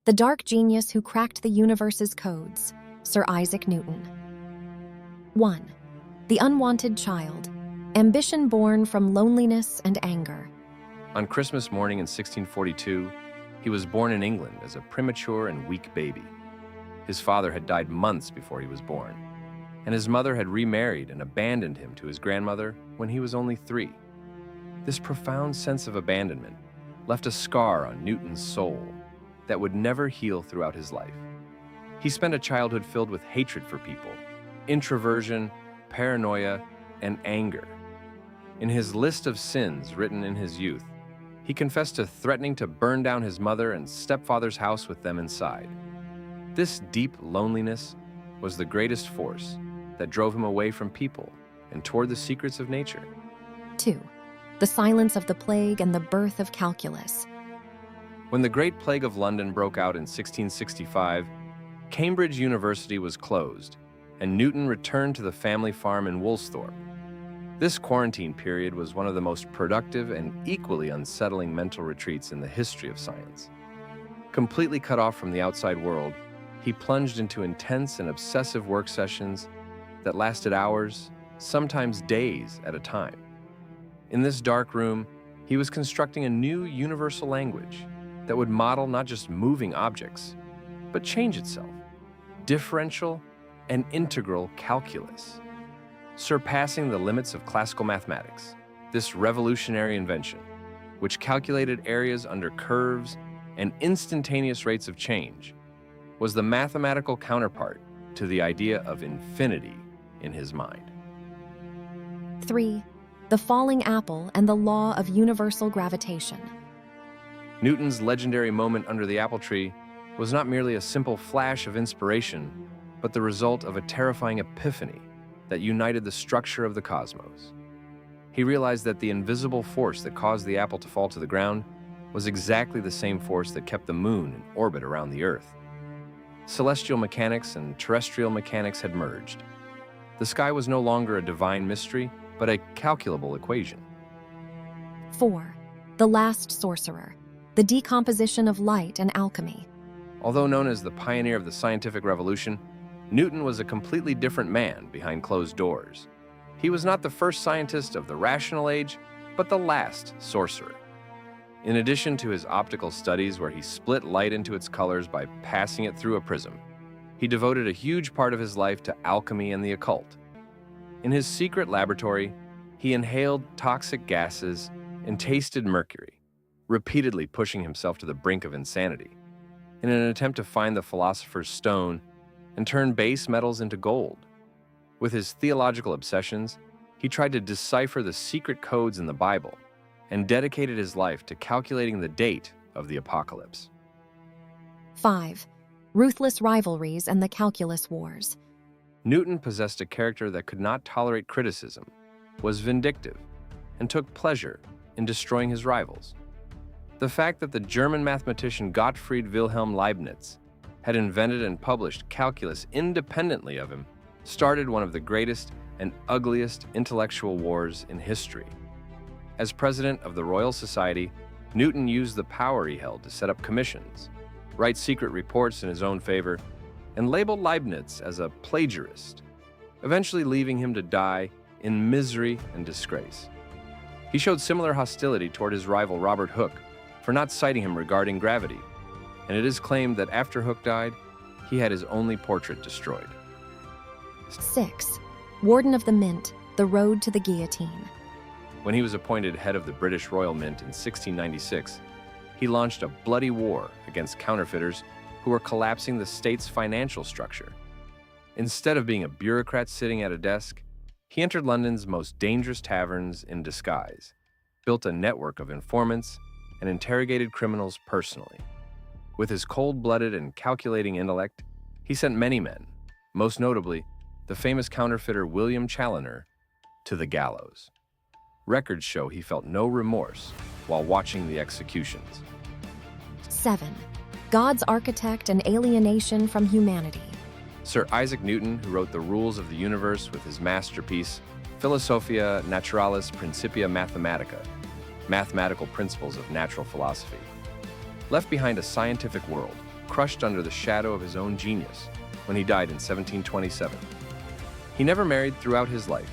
The dark genius who cracked the universe's codes, Sir Isaac Newton. 1. The unwanted child, ambition born from loneliness and anger. On Christmas morning in 1642, he was born in England as a premature and weak baby. His father had died months before he was born, and his mother had remarried and abandoned him to his grandmother when he was only 3. This profound sense of abandonment left a scar on Newton's soul that would never heal throughout his life. He spent a childhood filled with hatred for people, introversion, paranoia, and anger. In his list of sins written in his youth, he confessed to threatening to burn down his mother and stepfather's house with them inside. This deep loneliness was the greatest force that drove him away from people and toward the secrets of nature. 2. The silence of the plague and the birth of calculus. When the Great Plague of London broke out in 1665, Cambridge University was closed, and Newton returned to the family farm in Woolsthorpe. This quarantine period was one of the most productive and equally unsettling mental retreats in the history of science. Completely cut off from the outside world, he plunged into intense and obsessive work sessions that lasted hours, sometimes days at a time. In this dark room, he was constructing a new universal language that would model not just moving objects, but change itself. Differential and integral calculus. Surpassing the limits of classical mathematics, this revolutionary invention, which calculated areas under curves and instantaneous rates of change, was the mathematical counterpart to the idea of infinity in his mind. 3. The falling apple and the law of universal gravitation. Newton's legendary moment under the apple tree was not merely a simple flash of inspiration, but the result of a terrifying epiphany that united the structure of the cosmos. He realized that the invisible force that caused the apple to fall to the ground was exactly the same force that kept the moon in orbit around the Earth. Celestial mechanics and terrestrial mechanics had merged. The sky was no longer a divine mystery, but a calculable equation. 4. The last sorcerer, the decomposition of light and alchemy. Although known as the pioneer of the scientific revolution, Newton was a completely different man behind closed doors. He was not the first scientist of the rational age, but the last sorcerer. In addition to his optical studies where he split light into its colors by passing it through a prism, he devoted a huge part of his life to alchemy and the occult. In his secret laboratory, he inhaled toxic gases and tasted mercury, repeatedly pushing himself to the brink of insanity, in an attempt to find the philosopher's stone and turn base metals into gold. With his theological obsessions, he tried to decipher the secret codes in the Bible and dedicated his life to calculating the date of the apocalypse. 5. Ruthless rivalries and the calculus wars. Newton possessed a character that could not tolerate criticism, was vindictive, and took pleasure in destroying his rivals. The fact that the German mathematician Gottfried Wilhelm Leibniz had invented and published calculus independently of him started one of the greatest and ugliest intellectual wars in history. As president of the Royal Society, Newton used the power he held to set up commissions, write secret reports in his own favor, and labeled Leibniz as a plagiarist, eventually leaving him to die in misery and disgrace. He showed similar hostility toward his rival Robert Hooke for not citing him regarding gravity, and it is claimed that after Hooke died, he had his only portrait destroyed. 6. Warden of the Mint, the road to the guillotine. When he was appointed head of the British Royal Mint in 1696, he launched a bloody war against counterfeiters who were collapsing the state's financial structure. Instead of being a bureaucrat sitting at a desk, he entered London's most dangerous taverns in disguise, built a network of informants, and interrogated criminals personally. With his cold-blooded and calculating intellect, he sent many men, most notably the famous counterfeiter William Challoner, to the gallows. Records show he felt no remorse while watching the executions. 7. God's architect and alienation from humanity. Sir Isaac Newton, who wrote the rules of the universe with his masterpiece, Philosophia Naturalis Principia Mathematica, Mathematical Principles of Natural Philosophy, left behind a scientific world crushed under the shadow of his own genius when he died in 1727. He never married throughout his life,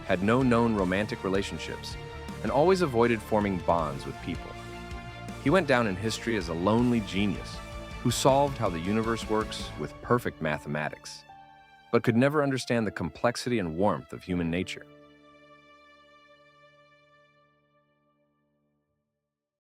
had no known romantic relationships, and always avoided forming bonds with people. He went down in history as a lonely genius who solved how the universe works with perfect mathematics, but could never understand the complexity and warmth of human nature.